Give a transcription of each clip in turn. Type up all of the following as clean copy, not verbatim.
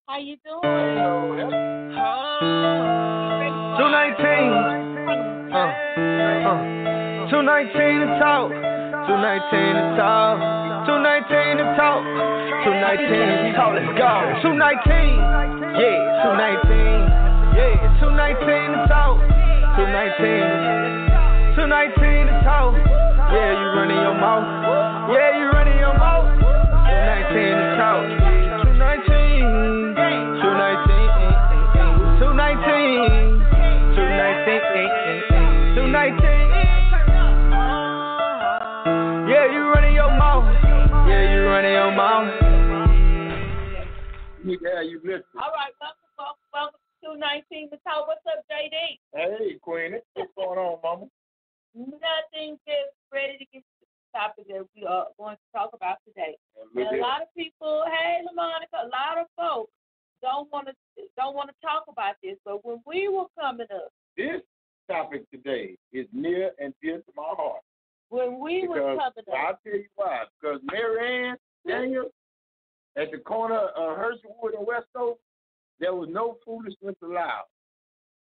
How you doing? 219. 219 to talk. 219 to talk. 219 to talk. 219 to talk. Let's go. 219. Yeah, 219. Yeah, 219 to talk. 219. 219 to talk. Yeah, you running your mouth. Yeah, you running your mouth. 219 to talk. 219. 219. 219. 219. 219. Yeah, you running your mouth. Yeah, you running your mouth. Yeah, you listen. All right, welcome to 219 to talk. What's up, JD? Hey, Queeny. What's going on, Mama? Nothing, just ready to get to the topic that we are going to talk about today. And a lot of people, hey, LaMonica, a lot of folks don't want to talk about this, but when we were coming up, this topic today is near and dear to my heart. When we were coming up, I'll tell you why. Because Mary Ann Daniel, at the corner of Hersheywood and Westover, there was no foolishness allowed.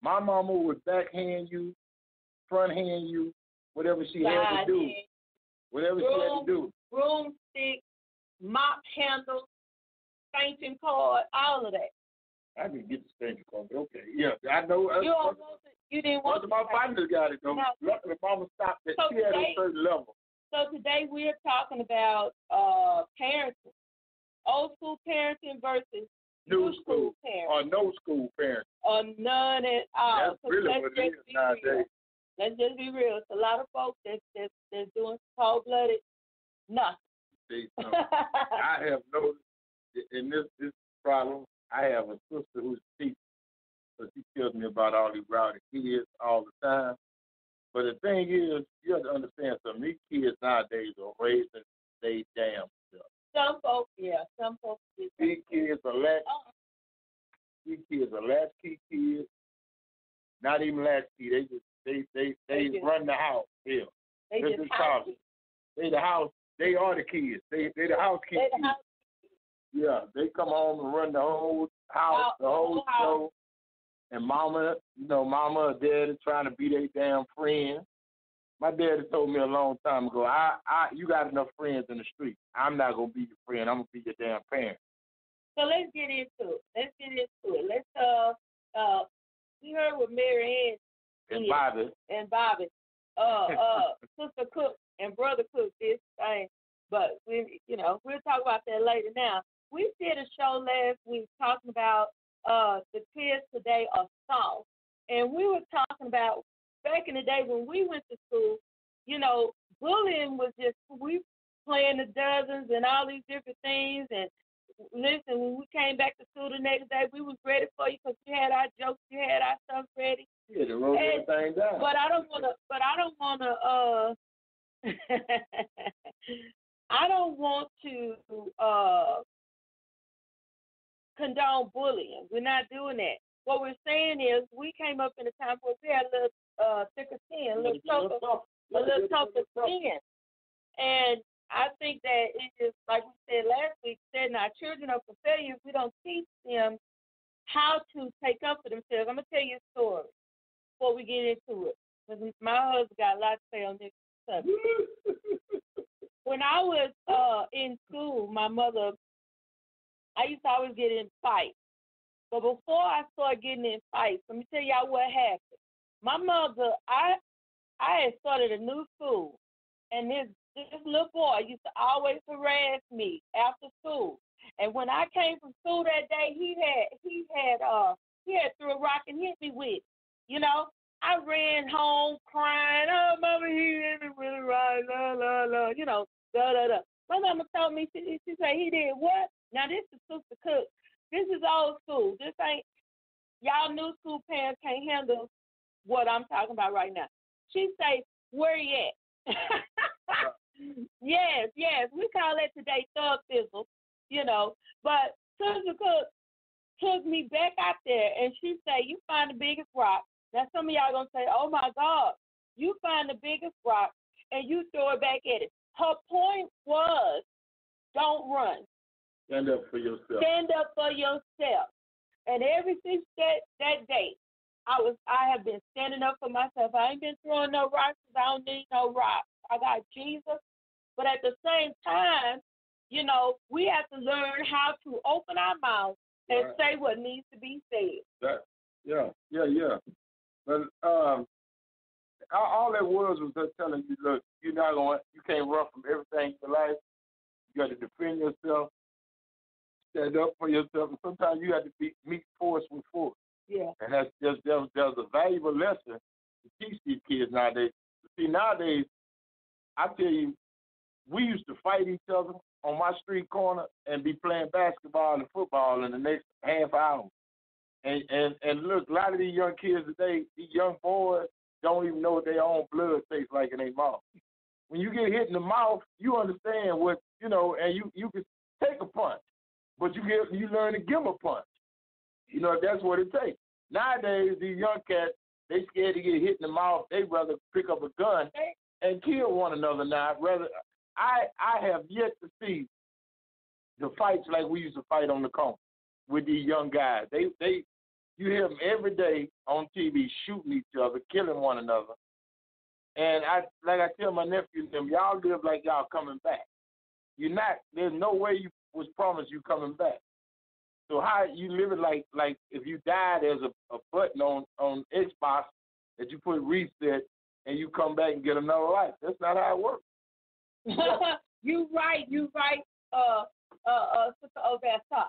My mama would backhand you, fronthand you, whatever she had to do. Whatever she had to do. Broomstick, mop handle, fainting cord, all of that. I didn't get the fainting cord, but okay. Yeah, I know. You didn't want to. My partner got it, though. No. Luckily, mama stopped at she had a certain level. So today we're talking about parenting. Old school parenting versus new school parenting. Or no school parenting. Or none at all. That's really what it is nowadays. Let's just be real. It's a lot of folks that's doing cold-blooded nothing. See, I have noticed in this problem, I have a sister who's a teacher. So she tells me about all these rowdy kids all the time. But the thing is, you have to understand something. These kids nowadays are raising they damn self. Some folks. These kids are latchkey kids. Not even latchkey. They run the house. Yeah. They just house. They the house. They are the kids. They the house kids. Yeah, they come home and run the whole house, the whole show. And mama or daddy trying to be their damn friend. My daddy told me a long time ago, you got enough friends in the street. I'm not gonna be your friend. I'm gonna be your damn parent. So let's get into it. Let's we heard what Mary Ann and Bobby. Sister Cook and Brother Cook this thing. But we'll talk about that later. Now, we did a show last week talking about the kids today are soft. And we were talking about back in the day when we went to school, bullying was just, we playing the dozens and all these different things. And listen, when we came back to school the next day, we was ready for you because we had our jokes, we had our stuff ready. Yeah, they wrote everything down. But I don't want to, I don't want to condone bullying. We're not doing that. What we're saying is we came up in a time where we had a little thicker skin, a little tougher skin. And I think that it is, like we said last week, setting our children up for failure if we don't teach them how to take up for themselves. I'm going to tell you a story before we get into it. Because my husband got a lot to say on this subject. When I was in school, my mother, I used to always get in fights. But before I started getting in fights, let me tell y'all what happened. My mother, I had started a new school, and this little boy used to always harass me after school. And when I came from school that day, he had threw a rock and hit me with it. I ran home crying, oh, Mama, he hit me with a rock, la, la, la, da. My mama told me, she said, he did what? Now, this is Sister Cook. This is old school. This ain't, y'all new school parents can't handle what I'm talking about right now. She say, where you at? Yes, we call that today thug fizzle, But Sister Cook took me back out there, and she say, you find the biggest rock. Now, some of y'all going to say, oh, my God, you find the biggest rock, and you throw it back at it. Her point was, don't run. Stand up for yourself. Stand up for yourself. And ever since that day, I have been standing up for myself. I ain't been throwing no rocks because I don't need no rocks. I got Jesus. But at the same time, you know, we have to learn how to open our mouth and say what needs to be said. Yeah. But all that was just telling you, look, you can't run from everything in life. You got to defend yourself, stand up for yourself, and sometimes you have to meet force with force. Yeah. And that's just there's a valuable lesson to teach these kids nowadays. See, nowadays, I tell you, we used to fight each other on my street corner and be playing basketball and football in the next half hour. And look, a lot of these young kids today, these young boys, don't even know what their own blood tastes like in their mouth. When you get hit in the mouth, you understand what, you know, and you can take a punch, but you learn to give a punch. You know, that's what it takes. Nowadays, these young cats, they scared to get hit in the mouth. They rather pick up a gun and kill one another now. I have yet to see the fights like we used to fight on the corner with these young guys. You hear them every day on TV shooting each other, killing one another. And I tell my nephews and them, y'all live like y'all coming back. You're not. There's no way you was promised you coming back. So how you living like if you die, there's a button on Xbox that you put reset and you come back and get another life. That's not how it works. You right, Sister Ovesta.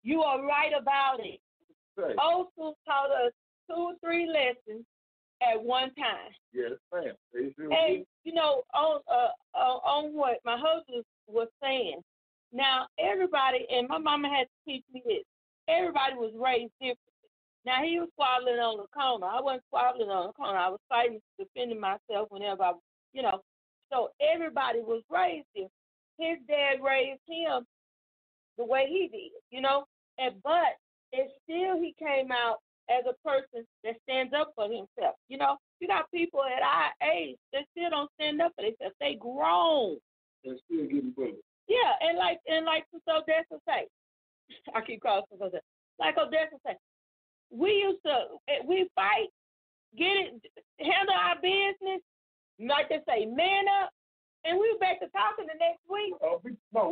You are right about it. Right. Old school taught us 2 or 3 lessons at one time. Yes, ma'am. And you know, on what my husband was saying. Now everybody, and my mama had to teach me this. Everybody was raised differently. Now he was squabbling on the corner. I wasn't squabbling on the corner. I was fighting, defending myself whenever I, you know. So everybody was raised different. His dad raised him the way he did, you know. But still he came out as a person that stands up for himself. You know, you got people at our age that still don't stand up for themselves. They grown. They're still getting bullied. Yeah, and like Sister Odessa say, I keep calling Sister Odessa. Like Odessa say, we fight, get it, handle our business, like they say, man up, and we back to talking the next week.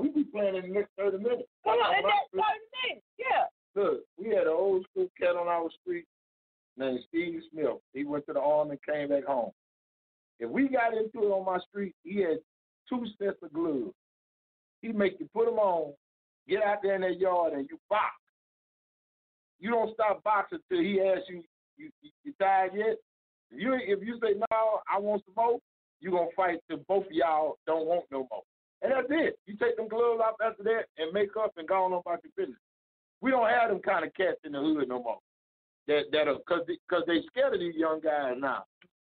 We be playing in the next 30 minutes. Come on, in that 30 minutes, yeah. Look, we had an old school cat on our street named Steve Smith. He went to the Army and came back home. If we got into it on my street, he had 2 sets of gloves. He make you put them on, get out there in that yard, and you box. You don't stop boxing till he asks you tired yet? If you say, no, I want some more, you're going to fight till both of y'all don't want no more. And that's it. You take them gloves off after that and make up and go on about your business. We don't have them kind of cats in the hood no more. Because they scared of these young guys now.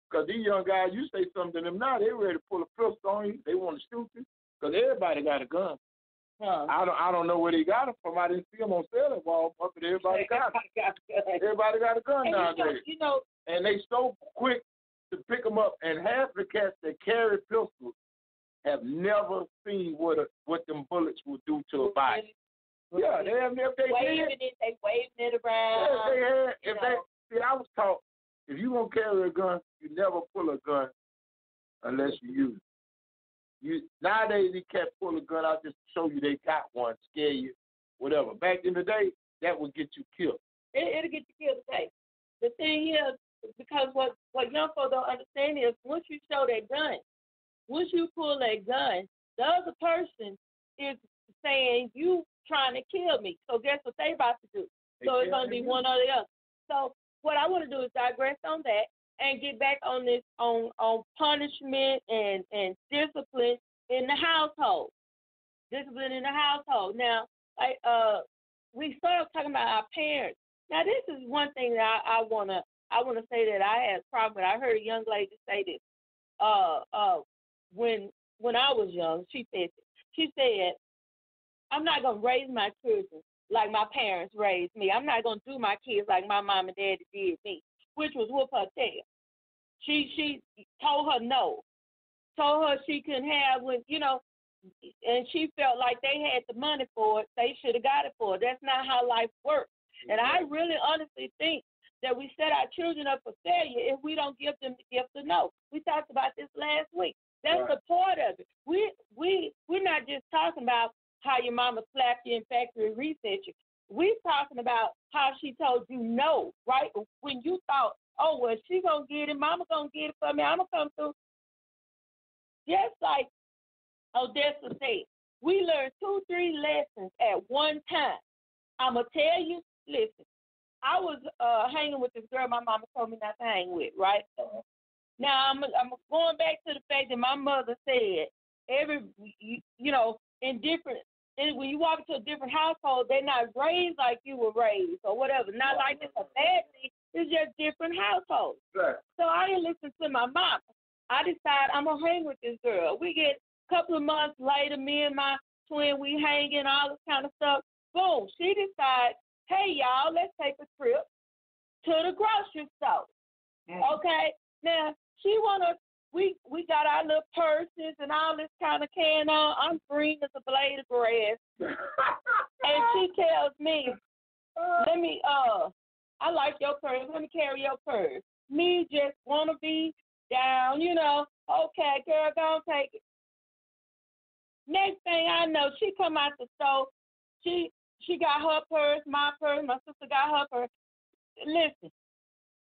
Because these young guys, you say something to them now, they ready to pull a pistol on you. They want to shoot you. Because everybody got a gun. Huh. I don't know where they got them from. I didn't see them on selling wall, but everybody got them. Everybody got a gun nowadays. You know, and they so quick to pick them up. And half the cats that carry pistols have never seen what them bullets will do to a body. Yeah, they have never. They waving it around. I was taught if you gonna carry a gun, you never pull a gun unless you use it. Nowadays, they can't pull a gun out just to show you they got one, scare you, whatever. Back in the day, that would get you killed. It'll get you killed today. The thing is, because what young folks don't understand is once you show that gun, once you pull that gun, the other person is saying you trying to kill me. So guess what they about to do? So it's going to be one or the other. So what I want to do is digress on that and get back on this on punishment and discipline in the household. Discipline in the household. Now, we started talking about our parents. Now, this is one thing that I wanna say that I had a problem with. I heard a young lady say this. When I was young, she said, I'm not gonna raise my children like my parents raised me. I'm not gonna do my kids like my mom and daddy did me, which was whoop her tail. She told her no, told her she couldn't have when, you know, and she felt like they had the money for it. They should have got it for it. That's not how life works. And I really honestly think that we set our children up for failure if we don't give them the gift of no. We talked about this last week. That's a part of it. We're not just talking about how your mama slapped you in factory reset you. We're talking about how she told you no, right? When you thought, oh, well, she going to get it, mama going to get it for me, I'm going to come through. Just like Odessa said, we learned 2-3 lessons at one time. I'm going to tell you, listen, I was hanging with this girl my mama told me not to hang with, right? Now, I'm going back to the fact that my mother said, when you walk into a different household, they're not raised like you were raised or whatever. Not like it's a bad thing. It's just different households. Right. So I didn't listen to my mama. I decided I'm going to hang with this girl. We get a couple of months later, me and my twin, we hanging, all this kind of stuff. Boom. She decides, hey, y'all, let's take a trip to the grocery store. Okay? Now, she want to, we got our little purses and all this kind of can on. I'm green as a blade of grass. And she tells me, I like your purse. Let me carry your purse. Me just want to be down, Okay, girl, go take it. Next thing I know, she come out the store. She got her purse, my sister got her purse. Listen,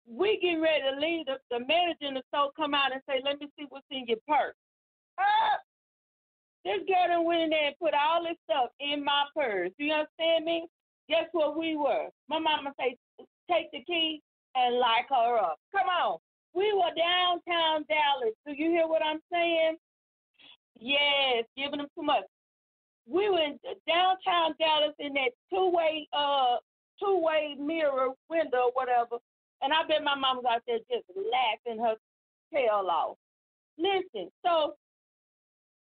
we getting ready to leave. The manager in the store come out and say, let me see what's in your purse. This girl done went in there and put all this stuff in my purse. Do you understand me? Guess what we were? My mama say, take the key and lock her up. Come on. We were downtown Dallas. Do you hear what I'm saying? Yes, giving them too much. We were in downtown Dallas in that two-way mirror window or whatever, and I bet my mom was out there just laughing her tail off. Listen, so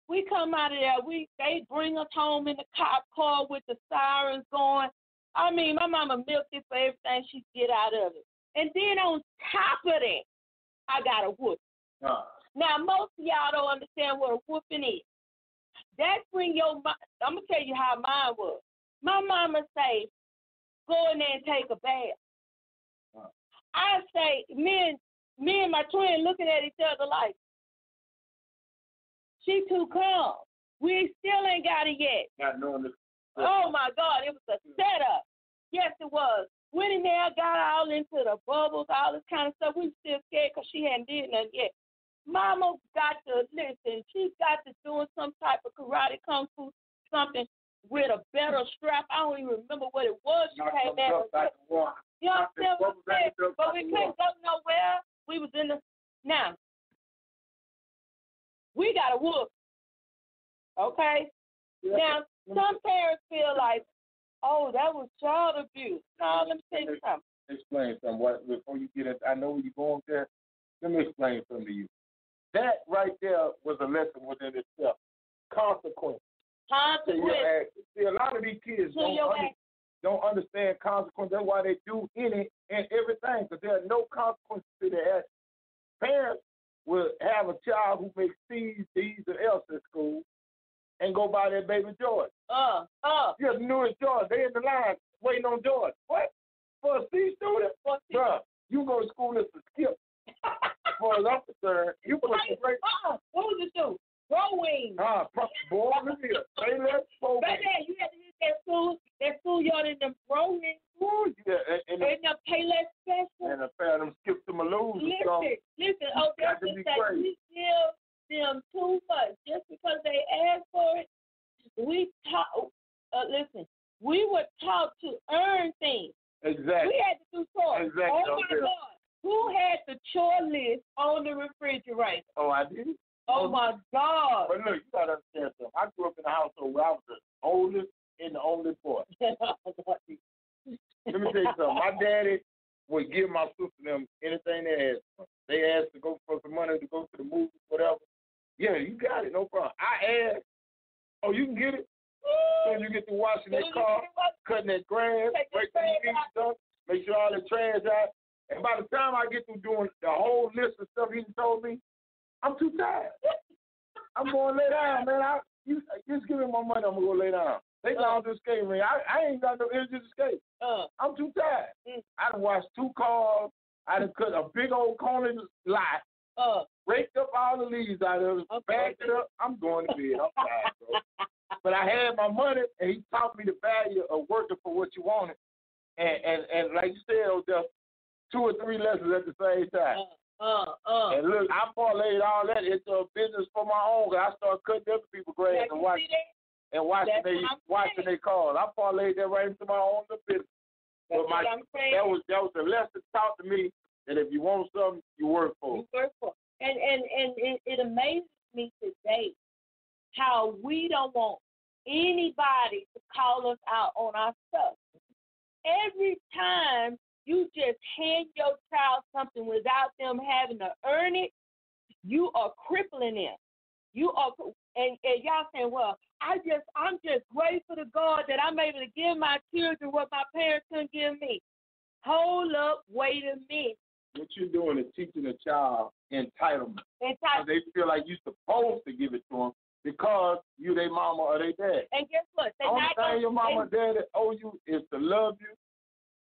we come out of there. They bring us home in the cop car with the sirens going. I mean, my mama milked it for everything she get out of it. And then on top of that, I got a whoop. Now, most of y'all don't understand what a whooping is. That's when I'm going to tell you how mine was. My mama say, go in there and take a bath. I say, me and my twin looking at each other like, she too calm. We still ain't got it yet. Not knowing this. Oh, my God, it was a setup. Yes, it was. Went in there, got all into the bubbles, all this kind of stuff. We were still scared because she hadn't did nothing yet. Mama got to, listen, she got to doing some type of karate, kung fu, something with a better strap. I don't even remember what it was. She came out. You understand what I'm saying? But we couldn't go nowhere. We was in the, now, we got a whoop. Okay? Yeah. Now, some parents feel like, oh, that was child abuse. No, let me tell you something. Explain something. Before you get it, I know where you're going there. Let me explain something to you. That right there was a lesson within itself. Consequence. See, a lot of these kids don't understand consequence. That's why they do any and everything, because there are no consequences to their actions. Parents will have a child who makes C's, D's, or L's at school and go buy their baby George. You're the newest George. They in the line waiting on George. What? For a C student? Bruh, you go to school as a skip. For an officer, you put the break. What was it do? Rowing. Boy, look here. Say less. Baby, you had to hit that schoolyard in the rowing. Ooh, yeah. And the Payless special. And a pair of them skip to Maloons. Listen. Oh, that's just that we give them too much. Just because they asked for it, we taught, listen, we were taught to earn things. Exactly. We had to do chores. Exactly. Oh, my God. Who had the chore list on the refrigerator? Oh, I did? Oh, my God. But look, you got to understand something. I grew up in a household where I was the oldest and the only boy. Let me tell you something. My daddy would give my sister them anything they asked for. They asked to go for some money to go to the movies, whatever. Yeah, you got it, no problem. I asked, oh, you can get it? So you get to washing their car, cutting their grass, breaking the TV stuff, make sure all the trash out. And by the time I get through doing the whole list of stuff he told me, I'm too tired. I'm going to lay down, man. You just give me my money, I'm going to go lay down. They gone to escape me. I ain't got no energy to escape. I'm too done washed 2 cars. I done cut a big old corner lot. Raked up all the leaves out of it, bagged it up. I'm going to bed. I'm tired, bro. But I had my money, and he taught me the value of working for what you wanted. And like you said, it was just 2 or 3 lessons at the same time. And look, I parlayed all that into a business for my own. Cause I started cutting other people's grass and watching their cars. I parlayed that right into my own business. But that was a lesson taught to me that if you want something, you work for it. You work for it. And it amazes me today how we don't want anybody to call us out on our stuff. Every time you just hand your child something without them having to earn it, you are crippling them. You are, and y'all saying, well, I'm just grateful to God that I'm able to give my children what my parents couldn't give me. Hold up, wait a minute. What you're doing is teaching a child entitlement. They feel like you're supposed to give it to them because you their mama or their dad. And guess what? The only thing your mama and daddy owe you is to love you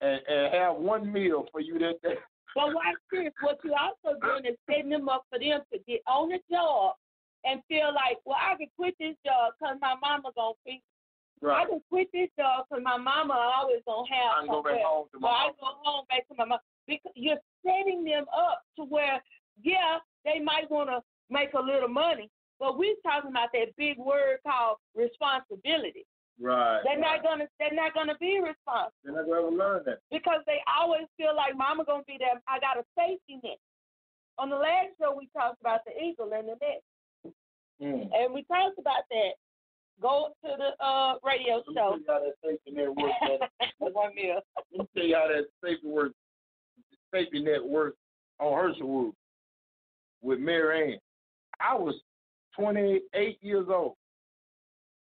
and have one meal for you that day. But watch this. What you also doing is setting them up for them to get on the job and feel like, well, I can quit this job because my mama going to feed me. Right. I can quit this job because my mama always going to have something. I go home back to my mama. Because you're setting them up to where, yeah, they might want to make a little money, but we're talking about that big word called responsibility. Right. They're not gonna be responsible. They're not gonna ever learn that. Because they always feel like mama gonna be there. I got a safety net. On the last show we talked about the eagle and the net. And we talked about that. Go to the radio show. Let me tell you how that safety net works. Let me tell you how that safety net works on Herschelwood with Mary Ann. I was 28 years old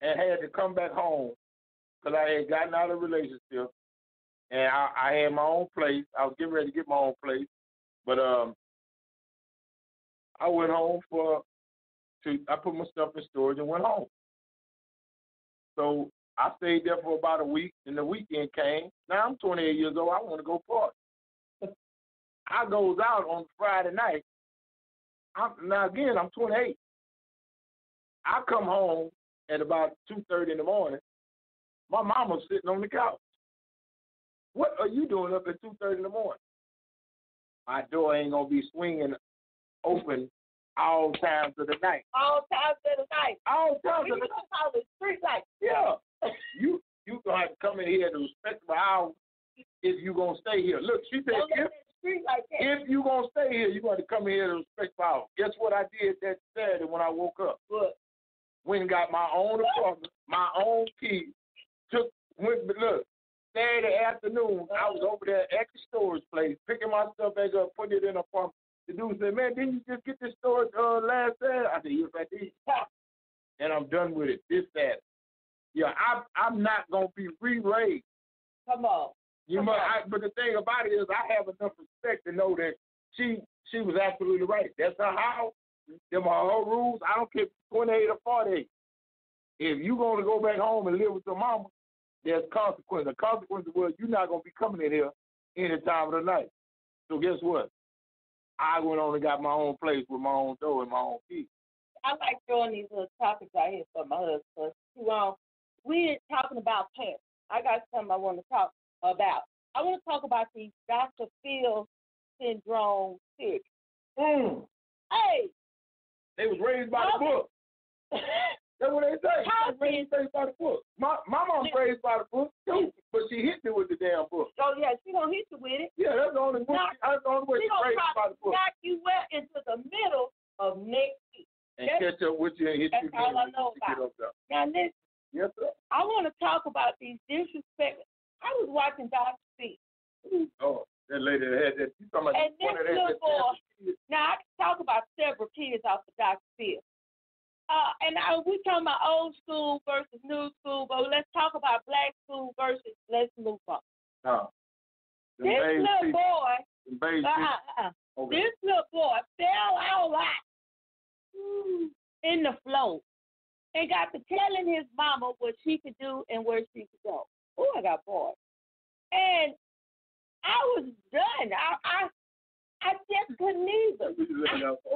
and had to come back home because I had gotten out of a relationship and I had my own place. I was getting ready to get my own place, but I went home I put my stuff in storage and went home. So I stayed there for about a week, and the weekend came. Now I'm 28 years old. I want to go party. I goes out on Friday night. I'm 28. I come home at about 2:30 in the morning. My mama's sitting on the couch. What are you doing up at 2:30 in the morning? My door ain't going to be swinging open all times of the night. All times of the night. All times of the night. All the street lights. Yeah. You going to have to come in here at a respectable hour if you going to stay here. Look, she said, if you going to stay here, you're going to come in here at a respectable hour. Guess what I did that Saturday when I woke up? What? Went and got my own apartment, my own key. Look, Saturday afternoon, I was over there at the storage place, picking my stuff back up, putting it in a apartment. The dude said, man, didn't you just get this storage last Saturday? I said, yes, I did. And I'm done with it this Saturday. Yeah, I'm not going to be re-raised. Come on. But the thing about it is I have enough respect to know that she was absolutely right. That's her house. Them are her rules. I don't care if it's 28 or 48. If you're going to go back home and live with your mama, there's consequences. The consequence was you're not going to be coming in here any time of the night. So guess what? I went on and got my own place with my own door and my own key. I like throwing these little topics out here for my husband. We're talking about parents. I got something I want to talk about. I want to talk about the Dr. Phil syndrome theory. Hey! They was raised by the book. That's what they say. Raised by the book. My mom raised by the book too, but she hit me with the damn book. Oh yeah, she gonna hit you with it. Yeah, that's the only way. That's the only way she raised by the book. Knock you well into the middle of next week. And catch up with you and hit you. That's all I know about. Now listen. Yes, sir. I want to talk about these disrespect. I was watching Dr. Phil. Oh, that lady that had that. You talking about and this little boy. Now, I can talk about several kids off of Dr. Phil. We talking about old school versus new school, but let's talk about black school versus let's move on. This little boy, this little boy fell out in the floor and got to telling his mama what she could do and where she could go. Oh, I got bored. And I was done. I just couldn't even.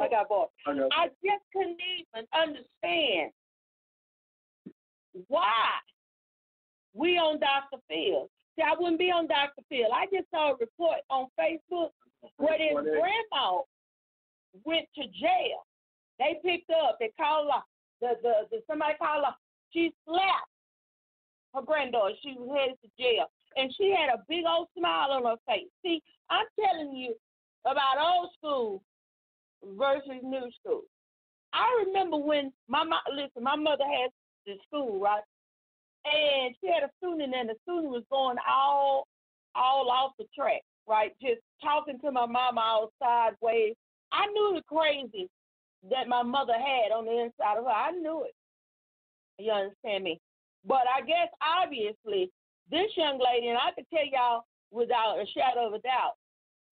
I got bored. I just couldn't even understand why we on Dr. Phil. See, I wouldn't be on Dr. Phil. I just saw a report on Facebook where his grandma went to jail. They picked her up. They called her. Somebody called her. She slapped her granddaughter. She was headed to jail. And she had a big old smile on her face. See, I'm telling you about old school versus new school. I remember when my mother had the school, right? And she had a student, and the student was going all off the track, right? Just talking to my mama all sideways. I knew the crazy that my mother had on the inside of her. I knew it. You understand me? But I guess, obviously, this young lady, and I can tell y'all without a shadow of a doubt,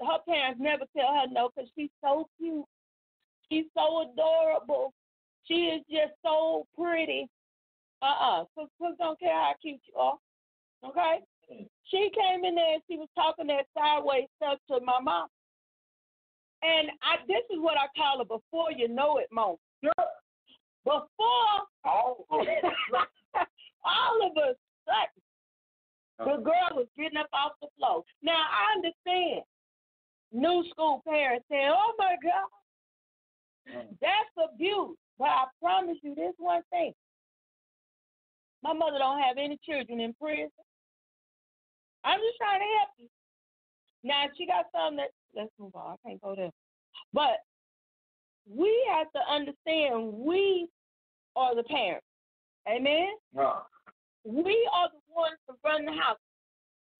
her parents never tell her no because she's so cute. She's so adorable. She is just so pretty. Cooks don't care how cute you are. Okay? She came in there and she was talking that sideways stuff to my mom. And this is what I call a before you know it moment. Before all of a sudden, the girl was getting up off the floor. Now, I understand new school parents saying, oh, my God, that's abuse. But I promise you this one thing. My mother don't have any children in prison. I'm just trying to help you. Now, if she got something let's move on. I can't go there. But we have to understand we are the parents. Amen? We are the ones to run the house.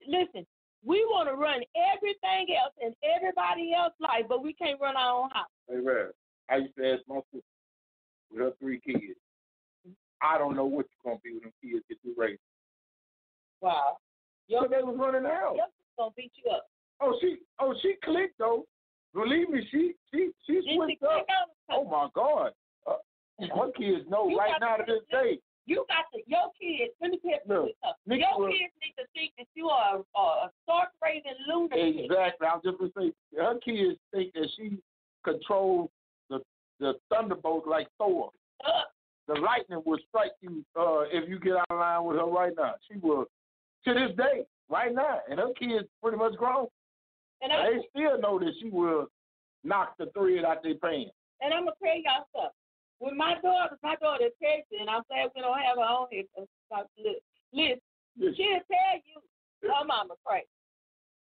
Listen, we want to run everything else in everybody else's life, but we can't run our own house. Amen. I used to ask my sister with her 3 kids, I don't know what you're going to be when them kids get through raising. Wow. So they was running the house. Your sister's going to beat you up. She clicked, though. Believe me, she switched up. Oh, my God. Her kids know right now to this day. You got your kids, let me tell you something. Your kids need to think that you are a stark-raising lunatic. Exactly. I was just going to say, her kids think that she controls the thunderbolt like Thor. The lightning will strike you if you get out of line with her right now. She will, to this day, right now. And her kids pretty much grown. And they still know that she will knock the thread out their pants. And I'm going to tell y'all something. When my daughter texts me, and I'm glad we don't have her on here, listen, she'll tell you her mama crazy.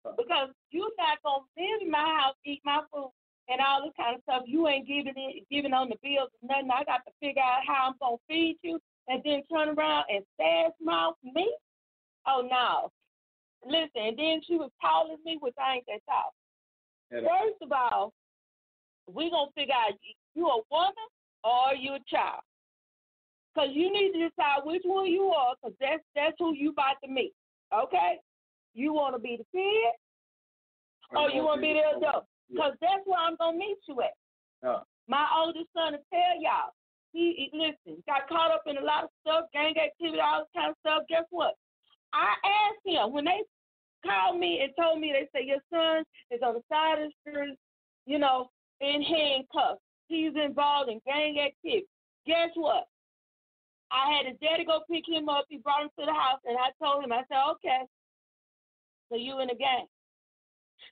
Because you're not going to live in my house, eat my food, and all this kind of stuff. You ain't giving on the bills or nothing. I got to figure out how I'm going to feed you and then turn around and sass mouth me? Oh, no. Listen, and then she was calling me, which I ain't that tall. First of all, we're going to figure out you a woman or you a child. Because you need to decide which one you are, because that's who you about to meet. Okay? You want to be the kid or you want to be the adult? Because that's where I'm going to meet you at. My oldest son will tell y'all, he got caught up in a lot of stuff, gang activity, all this kind of stuff. Guess what? I asked him, when they called me and told me, they say, your son is on the side of the street, in handcuffs. He's involved in gang activity. Guess what? I had his daddy go pick him up. He brought him to the house, and I told him, I said, okay, so you in the gang?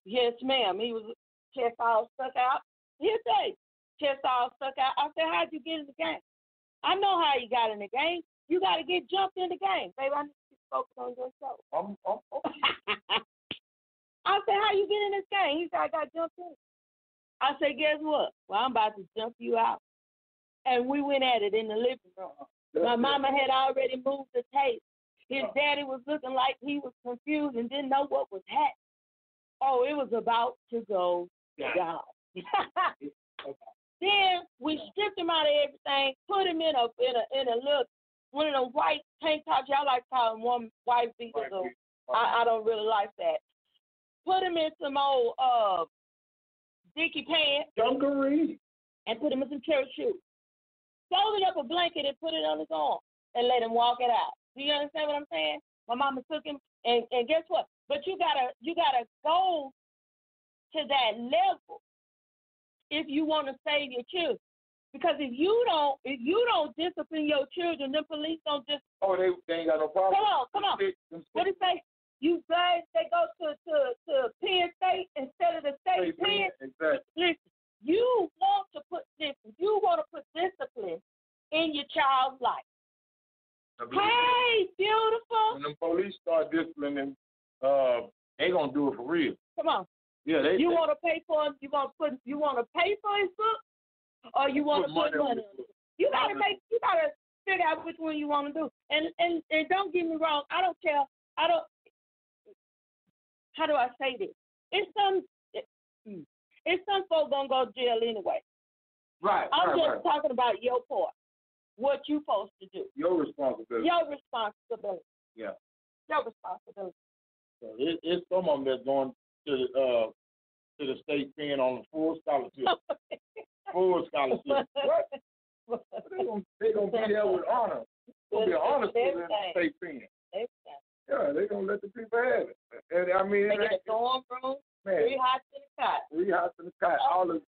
Yes, ma'am. He was chest all stuck out. He'll say, chest all stuck out. I said, how'd you get in the gang? I know how you got in the gang. You got to get jumped in the game. Baby, I need to focus on yourself. I said, how you get in this game? He said, I got jumped in. I said, guess what? Well, I'm about to jump you out. And we went at it in the living room. My mama had already moved the tape. His daddy was looking like he was confused and didn't know what was happening. Oh, it was about to go down. Then we stripped him out of everything, put him in a little one of the white tank tops. Y'all like calling one white beaters. I don't really like that. Put him in some old dicky pants. Dungaree. And put him in some church shoes. Folded up a blanket and put it on his arm and let him walk it out. Do you understand what I'm saying? My mama took him and guess what? But you gotta go to that level if you want to save your children. Because if you don't discipline your children, the police don't just. Oh, they ain't got no problem. Come on. What do you say? You guys, they go to Penn State instead of the state Penn. Exactly. Listen, you want to put discipline in your child's life. Hey, beautiful. When the police start disciplining, they gonna do it for real. Come on. Yeah, You want to pay for him? You want to pay for his book, or you want to put money on it? You gotta figure out which one you want to do. And don't get me wrong. I don't care. How do I say this? It's some folks gonna go to jail anyway. Right. I'm just talking about your part. What you supposed to do. Your responsibility. Yeah. Your responsibility. So it's some of them that's going to the state pen on a full scholarship. Full scholarship. What? They gonna be there with honor. Gonna be an honor student in the state pen. Yeah, they gonna let the people have it. And I mean, they get a dorm room, 3 hots in the cot. 3 hots in the cot. All the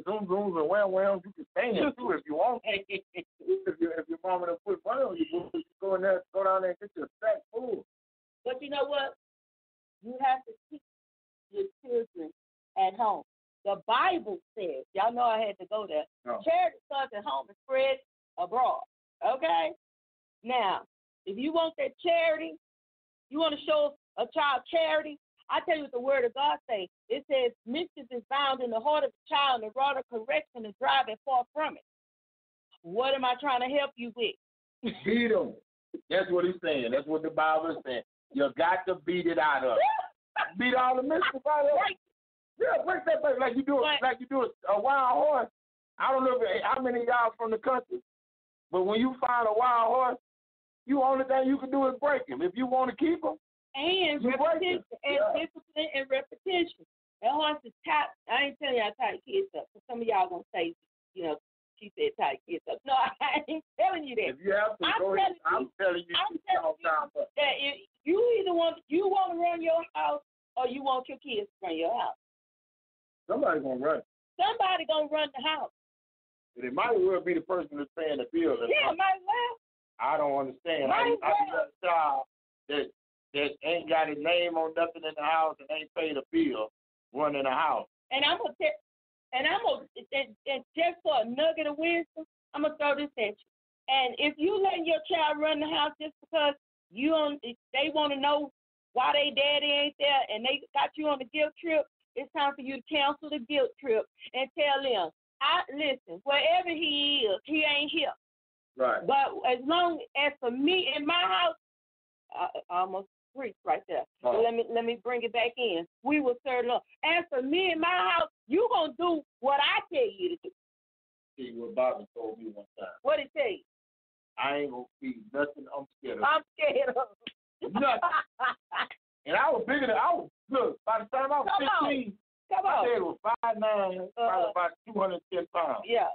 zoom zooms and wham you can stand too if you want. if your mama done put money on you, you go down there and get your sack full. But you know what? You have to teach your children at home. The Bible says, y'all know I had to go there. No. Charity starts at home and spreads abroad. Okay? Now, if you want that charity, you want to show a child charity, I tell you what the word of God says. It says, mischief is bound in the heart of the child, and the rod of correction is driving far from it. What am I trying to help you with? Beat them. That's what he's saying. That's what the Bible is saying. You got to beat it out of it. Beat all the mischief out of it. Yeah, break that baby like you do a wild horse. I don't know how many of y'all from the country, but when you find a wild horse, the only thing you can do is break him. If you want to keep him, and repetition, discipline and repetition. That horse is tight. I ain't telling y'all tie kids up. Because some of y'all gonna say, she said tie kids up. No, I ain't telling you that. If you have to go ahead, I'm telling you that if you either want to run your house or you want your kids to run your house. Somebody's gonna run. Somebody gonna run the house. And it might as well be the person that's paying the bill. Yeah, might well. I don't understand. I got a child that ain't got his name on nothing in the house and ain't paid a bill running a house. And just for a nugget of wisdom, I'm gonna throw this at you. And if you letting your child run the house just because they want to know why they daddy ain't there and they got you on the guilt trip, it's time for you to cancel the guilt trip and tell them, listen, wherever he is, he ain't here. Right. But as long as for me in my house, I almost preached right there. So let me bring it back in. We will serve Lord. As for me in my house, you gonna do what I tell you to do. See what Bobby told me one time. What did he say? I ain't gonna feed nothing I'm scared of. I'm scared of. Nothing. And I was bigger than look, by the time I was 15, my dad was 5'9", probably about 210 pounds. Yeah.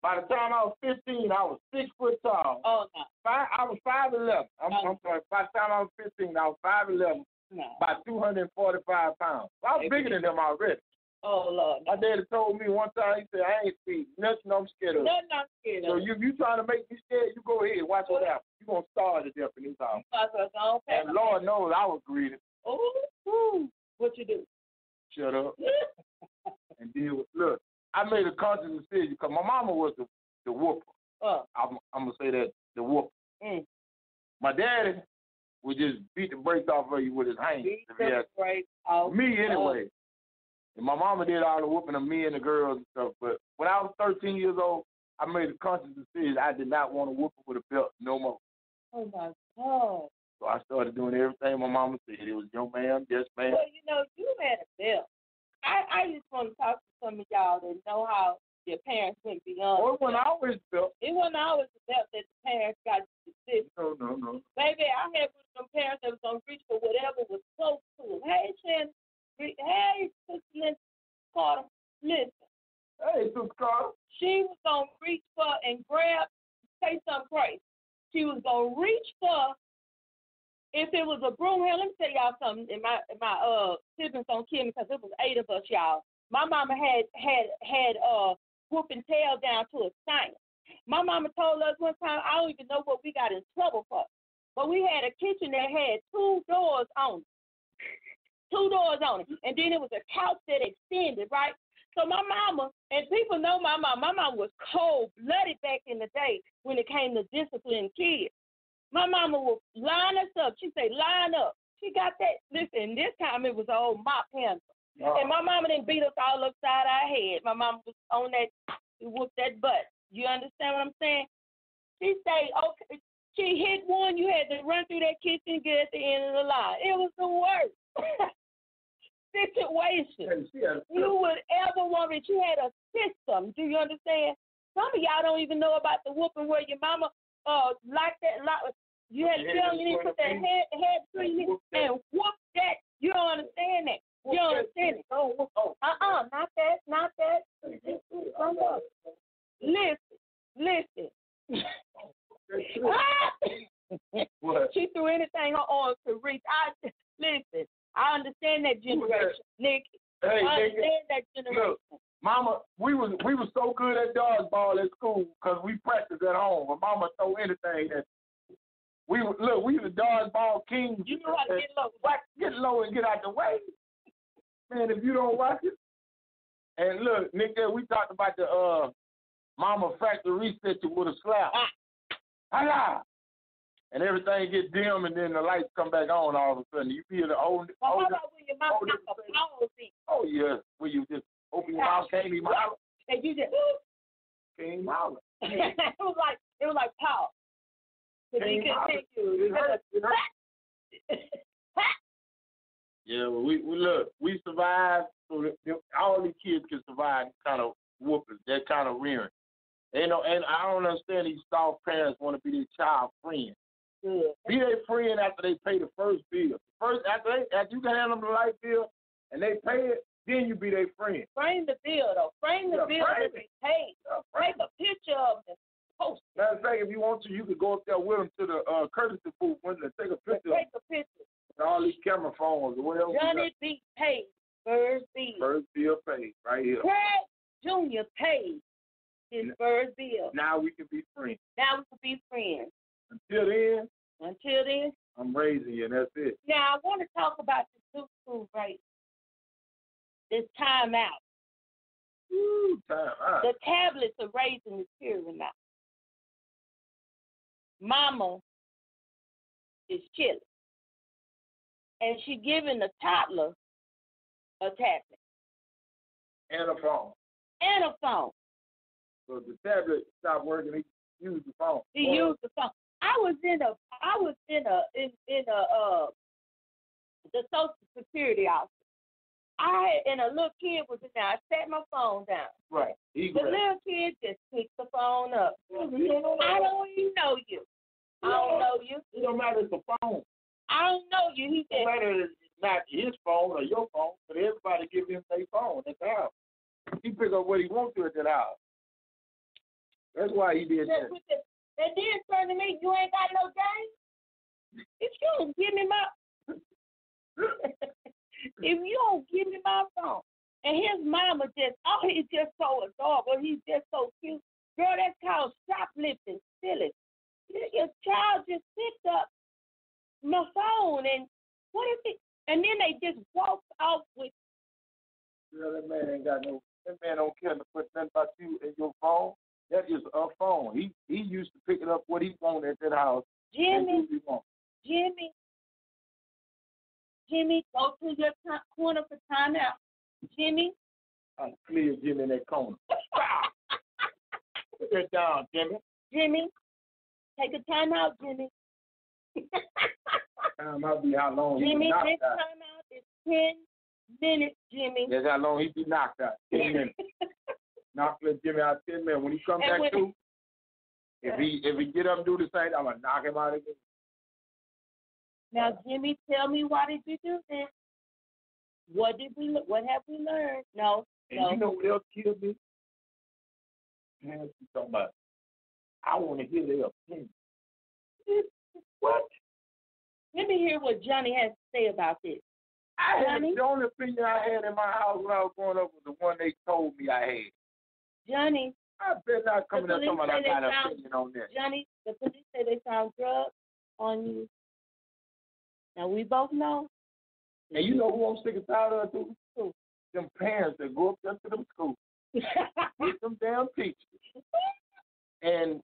By the time I was 15, I was 6 foot tall. Oh, no. I was 5'11". I'm sorry. By the time I was 15, I was 5'11", about 245 pounds. So I was bigger than them already. Oh, Lord. My daddy told me one time, he said, I ain't feeding nothing I'm scared of. Nothing I'm scared of. So you trying to make me scared, you go ahead. Watch what happens. You're going to starve to death in this house. And Lord knows I was greedy. Oh, what you do? Shut up. And deal with, look, I made a conscious decision because my mama was the whooper. I'm going to say that, the whooper. My daddy would just beat the brakes off of you with his hands. Me anyway. And my mama did all the whooping of me and the girls and stuff. But when I was 13 years old, I made a conscious decision I did not want to whoop her with a belt no more. Oh, my God. So I started doing everything my mama said. It was your man, yes, man. Well, you had a belt. I just want to talk to some of y'all that know how your parents went beyond. Oh, it wasn't always a belt. It wasn't always a belt that the parents got to sit. No. Baby, I had one of them parents that was going to reach for whatever was close to them. Hey, Shannon. Hey, Sister Carter. Listen. Hey, Sister Carter. She was going to reach for and grab, say something crazy. She was going to reach for, if it it was a broom handle. Let me tell y'all something. And my siblings don't kill me because it was 8 of us, y'all. My mama had whooping tail down to a science. My mama told us one time, I don't even know what we got in trouble for, but we had a kitchen that had 2 doors on it. 2 doors on it. And then it was a couch that extended, right? So my mama, and people know my mama was cold-blooded back in the day when it came to disciplining kids. My mama would line us up. She'd say, line up. She got that. Listen, this time it was an old mop handle. Oh. And my mama didn't beat us all upside our head. My mama was on that, whooped that butt. You understand what I'm saying? She say, okay, she hit one, you had to run through that kitchen and get at the end of the line. It was the worst situation you would ever want it. You had a system. Do you understand? Some of y'all don't even know about the whooping where your mama like that. You had to tell you to put that head between you and whoop that. You don't understand that. You don't understand it. Not that. Listen. She threw anything on to reach. Listen, I understand that generation, Nick. I understand that generation. Look, Mama, we was so good at dodgeball at school because we practiced at home. But Mama throw anything that we the dodgeball kings. You know how to get low. Get low and get out the way. Man, if you don't watch it. And look, Nick, we talked about the Momma Factory Reset with a slap. Hello. And everything get dim, and then the lights come back on all of a sudden. You feel the old. How about when your mama got a pause in? Oh yeah, where you just open your mouth, can't even holler. And you just can't even holler. it was like pause. So you continue. It hurt. Yeah, well, we survived. So all these kids can survive kind of whooping, that kind of rearing. And I don't understand these soft parents want to be their child friend. Good. Be their friend after they pay the first bill. After you can hand them the light bill and they pay it, then you be their friend. Frame the bill, though. Frame the bill that they paid. Take a picture of them. Post it. Matter of fact, if you want to, you could go up there with them to the courtesy booth and take a picture. Take a picture. With all these camera phones or whatever. Johnny B. paid. First bill. First bill paid, right here. Craig Jr. paid his first bill. Now we can be friends. Until then, I'm raising you, and that's it. Now, I want to talk about the new school rate. This time out. Ooh, time out. The tablets are raising the children now. Mama is chilling. And she giving the toddler a tablet. And a phone. So the tablet stopped working, he used the phone. He used the phone. I was in the Social Security office. And a little kid was in there. I set my phone down. Right. The little kid just picked the phone up. I don't even know you. I don't know you. It don't matter if it's a phone. I don't know you. He said. It don't matter if it's not his phone or your phone, but everybody give him their phone at the house. He pick up what he wants to at that house. That's why he did that. And then turn to me, you ain't got no game? If you don't give me my phone. And his mama he's just so adorable. He's just so cute. Girl, that's called shoplifting, silly. Your child just picked up my phone, and what is it? And then they just walked off with. That man don't care to put nothing about you in your phone. That is a phone. He used to pick it up what he wanted at that house. Jimmy, go to your corner for timeout. Jimmy. I'm clear Jimmy in that corner. Put that down, Jimmy. Jimmy, take a timeout, Jimmy. Time out be how long Jimmy, he be knocked this out. timeout is 10 minutes, Jimmy. That's how long he be knocked out. 10 minutes. Knock Jimmy out 10 minutes. When he come back through, if he get up and do the same, I'm gonna knock him out again. Now, Jimmy, tell me, why did you do this? What have we learned? No. You know what else killed me? Man, you talking about? I want to hear their opinion. What? Let me hear what Johnny has to say about this. The only opinion I had in my house when I was growing up was the one they told me I had. Johnny. I bet not coming up talking about I got an opinion on that. Johnny, the police say they found drugs on you. Now, we both know. And you know who I'm sick and tired of, too? Who? Them parents that go up there to them schools with them damn teachers and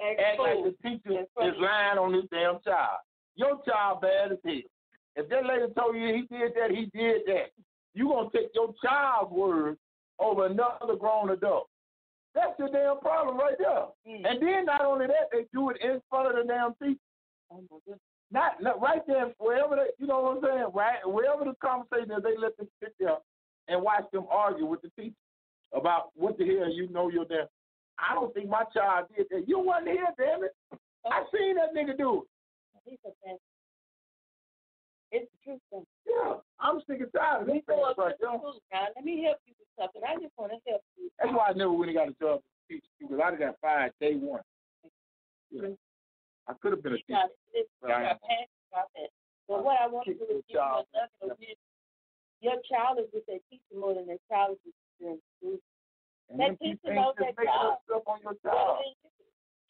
act like the teacher is lying on this damn child. Your child bad as hell. If that lady told you he did that, he did that. You going to take your child's word over another grown adult. That's your damn problem right there. And then not only that, they do it in front of the damn teacher. Not right there, wherever they, you know what I'm saying, right? Wherever the conversation is, they let them sit there and watch them argue with the teacher about what the hell you know you're there. I don't think my child did that. You wasn't here, damn it. I seen that nigga do it. It's the truth, though. Yeah, I'm sick and tired of this right there. Let me help you with something. I just want to help you. That's why I never really got a job as a teacher, because I got fired day one. Yeah. I could have been a teacher. But what I want to do is give you another vision. Your child is with that teacher more than their child is with the school. That teacher knows that child.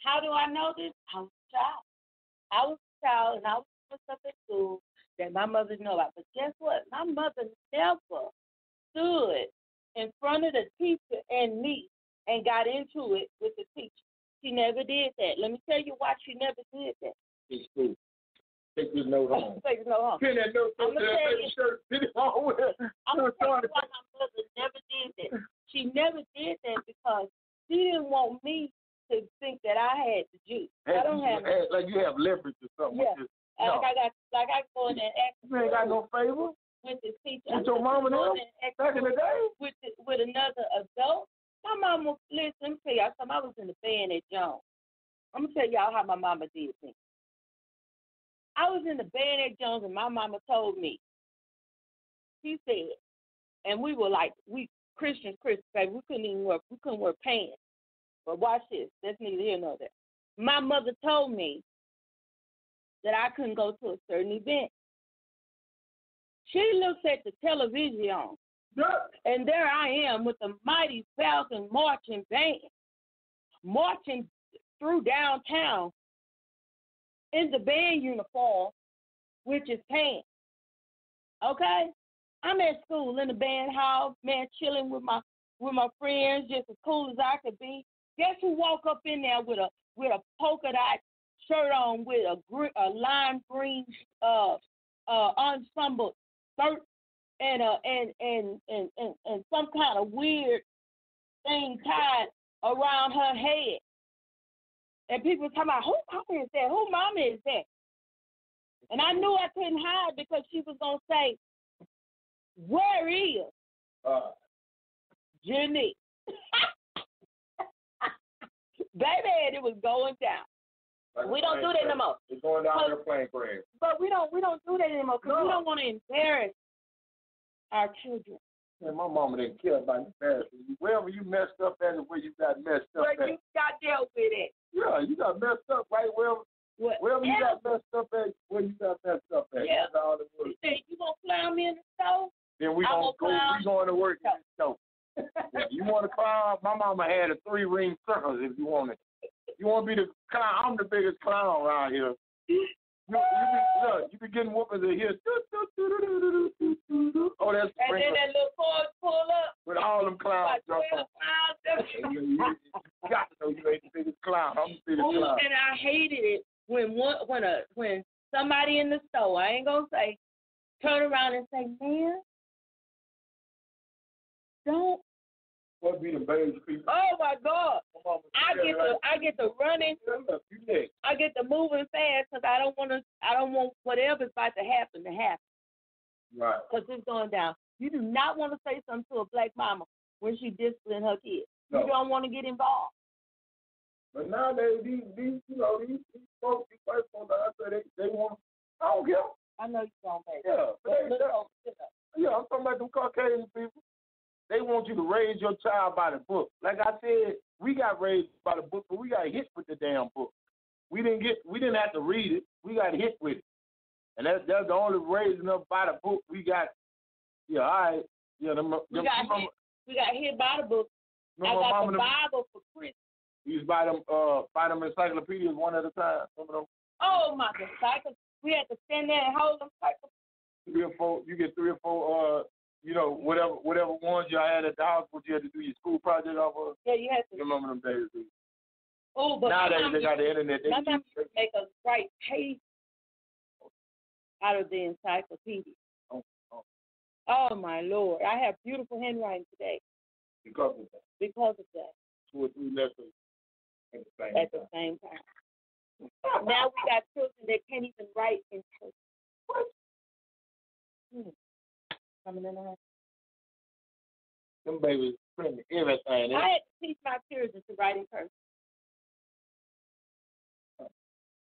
How do I know this? I was a child. I was a child, and I was doing stuff at school that my mother didn't know about. But guess what? My mother never stood in front of the teacher and me and got into it with the teacher. She never did that. Let me tell you why she never did that. It's cool. Take this note home. Take this note home. Pin that note on the shirt. Pin it home with it. I'm going to tell you why my mother never did that. She never did that because she didn't want me to think that I had the juice. I don't have like you have leverage or something. Yeah. No. Like I go in there and ask. You ain't got no favor with the teacher. With your mama now? Back in the day? With another adult. My mama, listen, let me tell y'all something. I was in the band at Jones. I'm going to tell y'all how my mama did things. I was in the band at Jones, and my mama told me, she said, and we were like, Christians, baby, we couldn't wear pants. But watch this. That's neither here nor there. My mother told me that I couldn't go to a certain event. She looks at the television, and there I am with the mighty Falcon marching band, marching through downtown in the band uniform, which is pants. Okay? I'm at school in the band hall, man, chilling with my friends, just as cool as I could be. Guess who walked up in there with a polka dot shirt on with a lime green ensemble shirt and some kind of weird thing tied around her head. And people were talking about, who mama is that? Who mama is that? And I knew I couldn't hide because she was going to say, where is Jenny? Baby, it was going down. Like we don't do that no more. It's going down there playing crash. But we don't do that anymore because we don't want to embarrass our children. Man, my mama didn't care about embarrassing you. Wherever you messed up at is where you got messed up at. Where you got dealt with it. Yeah, you got messed up right wherever you got messed up at, where you got messed up at. Yeah. That's all it was. You say, you going to clown me in the store? Then we going to work in the store. Yeah, you want to clown? My mama had a 3-ring circus if you want it. You want to be the clown? I'm the biggest clown around here. You be getting whoopings in here. Oh, that's and Spreaker. Then that little cord pull up. With all them clowns. You got to know you ain't the biggest clown. I'm the biggest clown. And I hated it when somebody in the store, I ain't gonna say, turn around and say, man, don't. What be the beige people? Oh my God! I get to running. I get to moving fast because I don't want whatever's about to happen. Right. Because it's going down. You do not want to say something to a black mama when she disciplining her kids. No. You don't want to get involved. But nowadays, these folks, these white folks, they want. I don't care. I know you don't, baby. Yeah, I'm talking about them Caucasian people. They want you to raise your child by the book. Like I said, we got raised by the book, but we got hit with the damn book. We didn't have to read it. We got hit with it. And that's the only raising up by the book we got. Yeah, all right. Yeah, we got hit by the book. I got the Bible for Christmas. We used to buy them encyclopedias one at a time. Some of them. Oh my God! We had to stand there and hold them. 3 or 4. You get 3 or 4. Whatever ones y'all had at the house, what you had to do your school project off of. Yeah, you had to. You remember them days? Dude. Oh, but nowadays they got the internet. My mom used to make us write pages out of the encyclopedia. Oh my Lord! I have beautiful handwriting today. Because of that. Because of that. 2 or 3 lessons at the same time. Now we got children that can't even write in cursive. What? Coming in the house. Them babies printing everything. I had to teach my children to write in cursive. I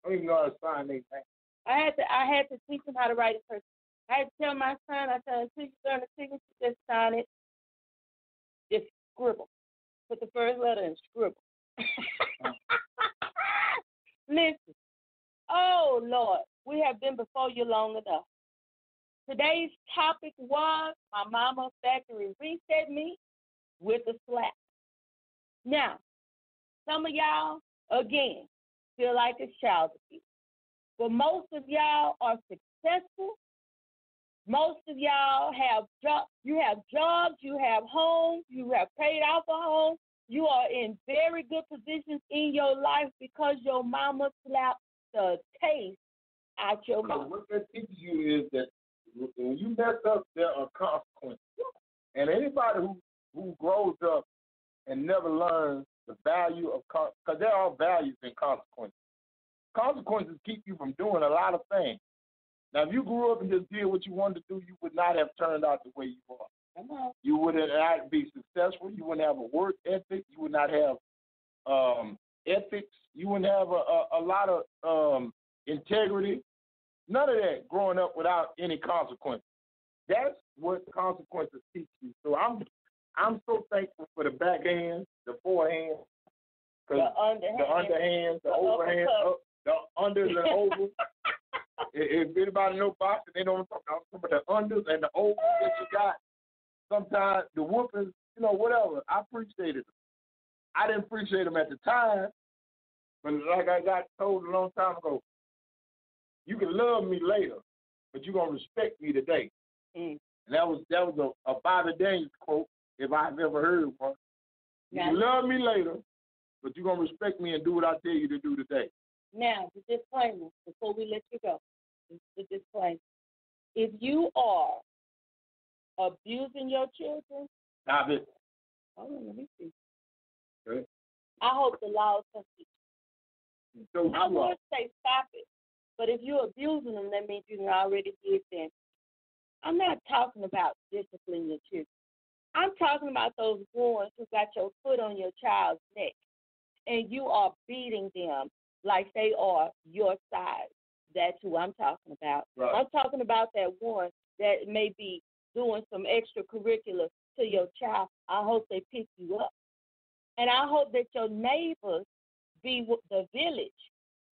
don't even know how to sign anything. I had to teach them how to write in cursive. I had to tell my son, until you learn the signature, just sign it. Just scribble. Put the first letter and scribble. Listen. Oh, Lord. We have been before you long enough. Today's topic was my Momma Factory Reset me with a slap. Now, some of y'all, again, feel like it's child abuse. But most of y'all are successful. Most of y'all have jobs. You have jobs. You have homes. You have paid off a home. You are in very good positions in your life because your mama slapped the taste out your mouth. What that teaches you is that when you mess up, there are consequences. And anybody who grows up and never learns the value of because there are values in consequences. Consequences keep you from doing a lot of things. Now, if you grew up and just did what you wanted to do, you would not have turned out the way you are. You wouldn't be successful. You wouldn't have a work ethic. You would not have ethics. You wouldn't have a lot of integrity. None of that growing up without any consequences. That's what consequences teach you. So I'm so thankful for the backhands, the forehands, the underhands, the overhands, the unders and overs. If anybody know boxing, they know what I'm talking about. The unders and the overs that you got. Sometimes the whoopings, whatever. I appreciated them. I didn't appreciate them at the time, but like I got told a long time ago, you can love me later, but you're gonna respect me today. And that was a Bobby Daniels quote, if I've ever heard one. You can love me later, but you're gonna respect me and do what I tell you to do today. Now, the disclaimer before we let you go. The disclaimer: if you are abusing your children, stop it. Hold on, let me see. Okay. I hope the laws come to you. So I would say stop it, but if you're abusing them, that means you already did that. I'm not talking about disciplining your children. I'm talking about those ones who got your foot on your child's neck, and you are beating them like they are your size. That's who I'm talking about. Right. I'm talking about that one that may be doing some extracurricular to your child. I hope they pick you up. And I hope that your neighbors be with the village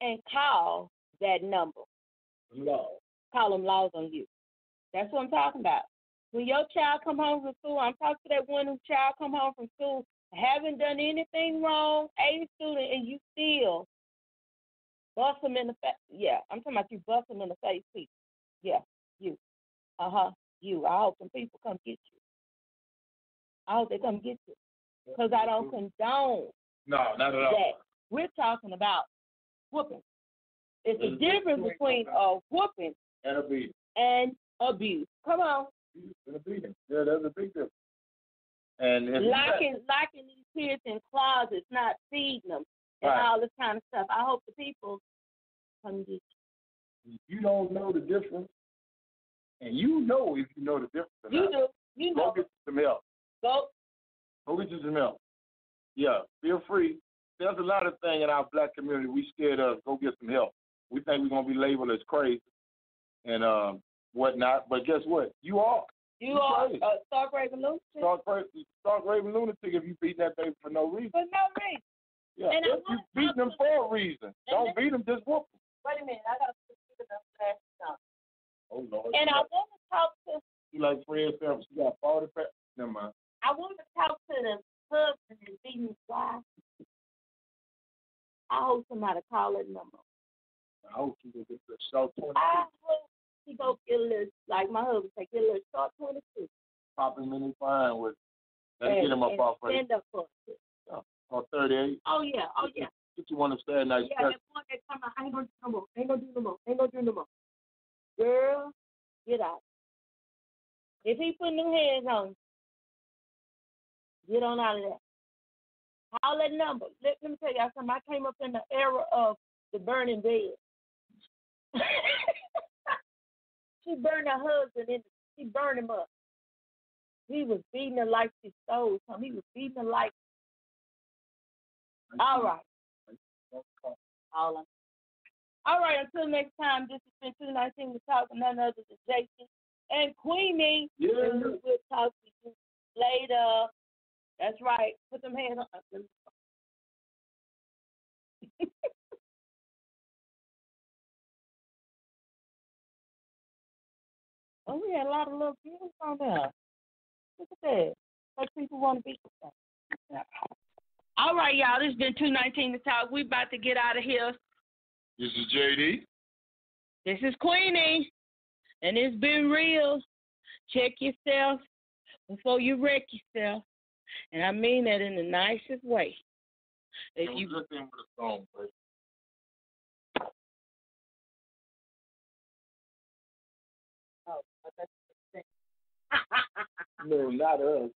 and call that number. Law. Call them laws on you. That's what I'm talking about. When your child come home from school, I'm talking to that one whose child come home from school, haven't done anything wrong, A student, and you still bust them in the face. Yeah, I'm talking about you bust them in the face, people. Yeah, you. You. I hope some people come get you. I hope they come get you. Because I don't condone not at all. that. We're talking about whooping. It's a difference between a whooping and abuse. Come on. And a beating. Yeah, there's a big difference. And locking these kids in closets, not feeding them, and all this kind of stuff. I hope the people come get you. You don't know the difference, and you know if you know the difference or not. Do. You know. Go get you some help. Go get you some help. Yeah, feel free. There's a lot of things in our black community we scared of. Go get some help. We think we're going to be labeled as crazy and whatnot, but guess what? You are. You are a stark-raving lunatic. Stark-raving lunatic if you beat that baby for no reason. For no reason. Yeah, and if you beat them for a reason. Don't beat them, just whoop them. Wait a minute. I got to speak about that. Oh, Lord. And I want to talk to. You like Fred Phelps? She got 40 packs. Never mind. I want to talk to the husband and beating his wife. I hope somebody call that number. I hope she will get the short 22. I hope she go get a little, like my husband say, get a little short 22. Pop him in his fine with it. Let's get him up off stand up for it. Or 38. Oh, yeah. If you want to stand nice. Yeah, that one that come out, I ain't going to do no more. Ain't going to do no more. Girl, get out. If he put new hands on you, get on out of that. Call that number. Let me tell y'all something. I came up in the era of the burning bed. She burned her husband, she burned him up. He was beating her like she stole something. He was beating her like. All right. All right, until next time, this has been 219 to talk, and none other than JD and Queeny. Yeah. And we will talk to you later. That's right. Put them hands on. Oh, we had a lot of little views on there. Look at that. Like people want to be with that. All right, y'all. This has been 219 to talk. We about to get out of here. This is JD. This is Queeny. And it's been real. Check yourself before you wreck yourself. And I mean that in the nicest way. If you look in with a song, please. Oh, that's No, not us.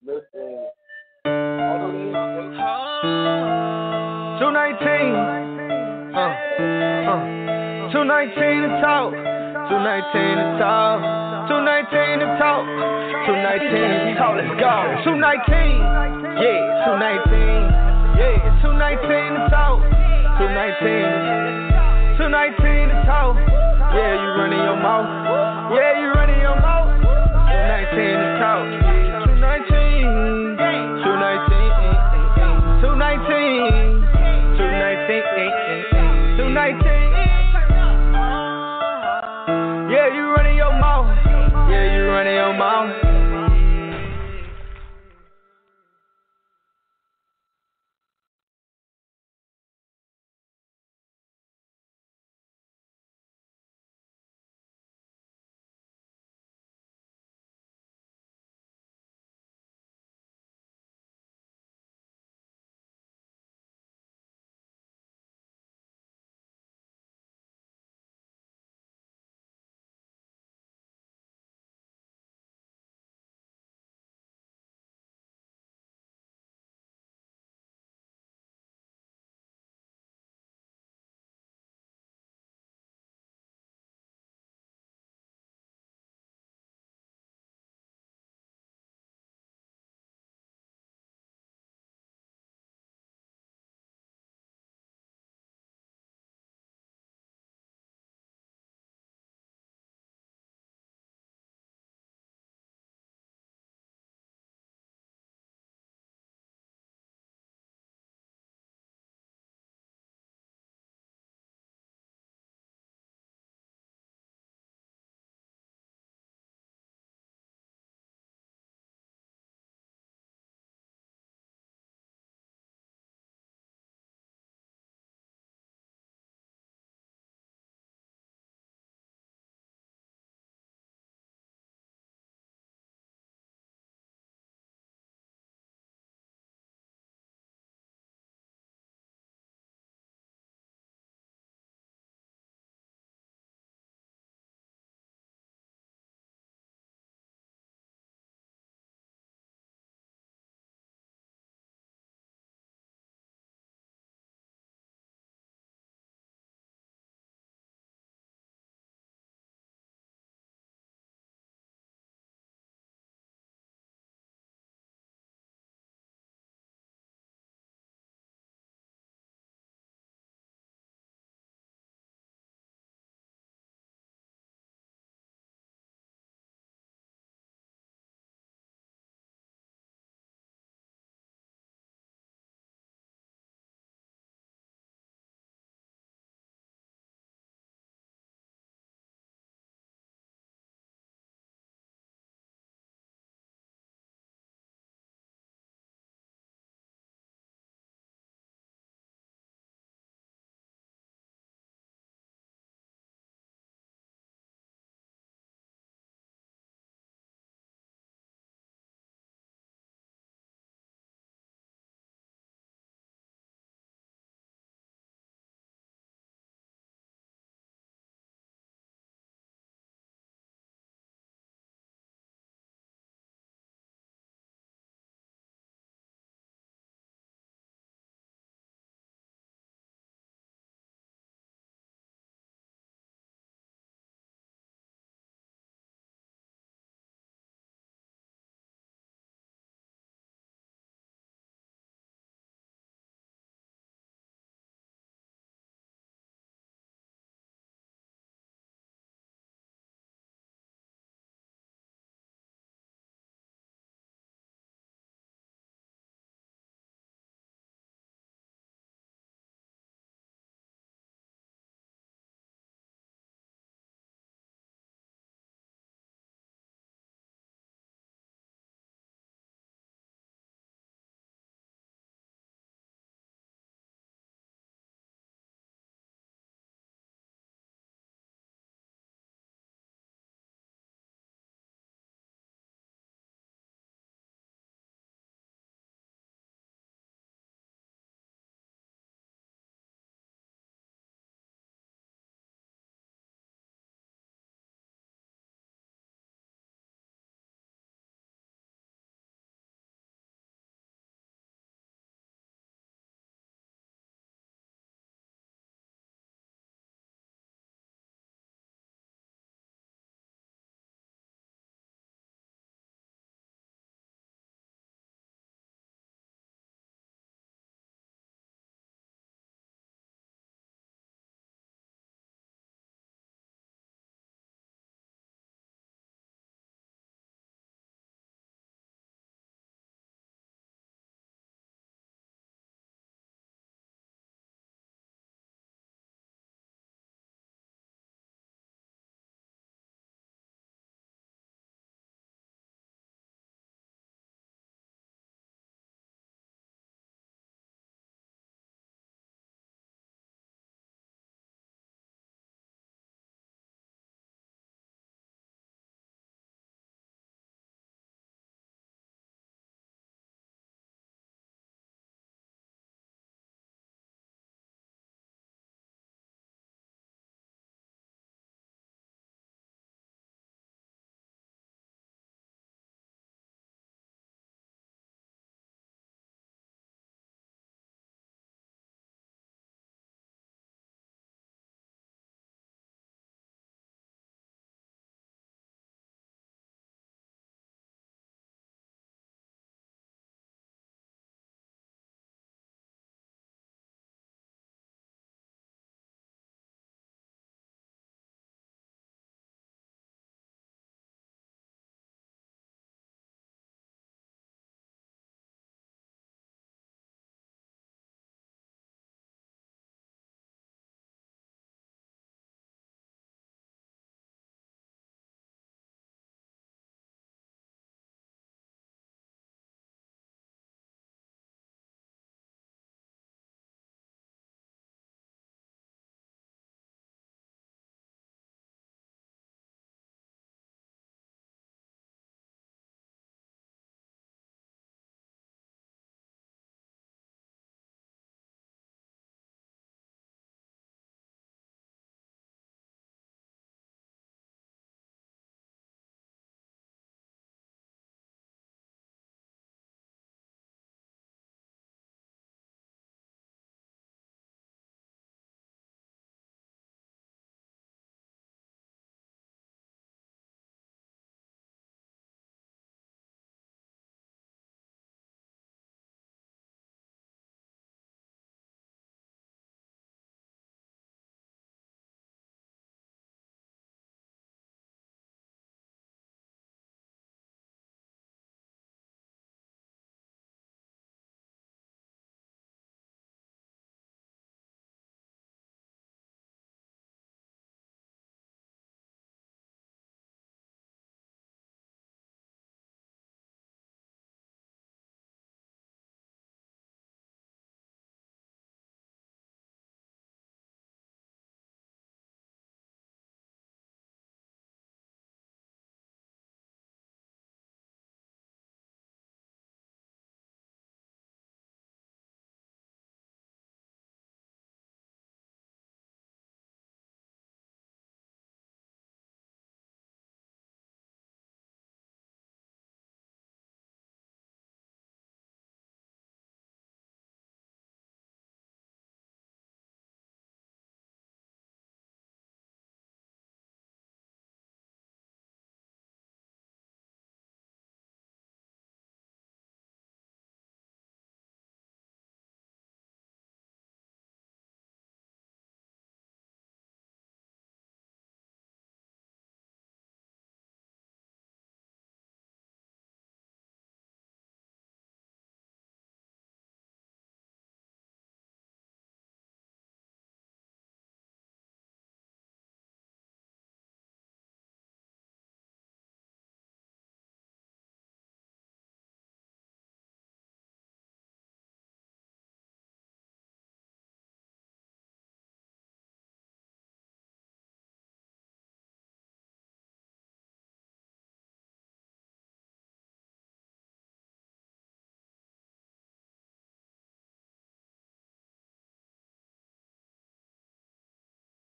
Listen. 219. 219 to talk. 219 to talk. 219 to talk. 219 to talk. Let's go. 219. Yeah, 219. Yeah, 219 to talk. 219. 219 to talk. Yeah, you running your mouth. Yeah, you running your mouth.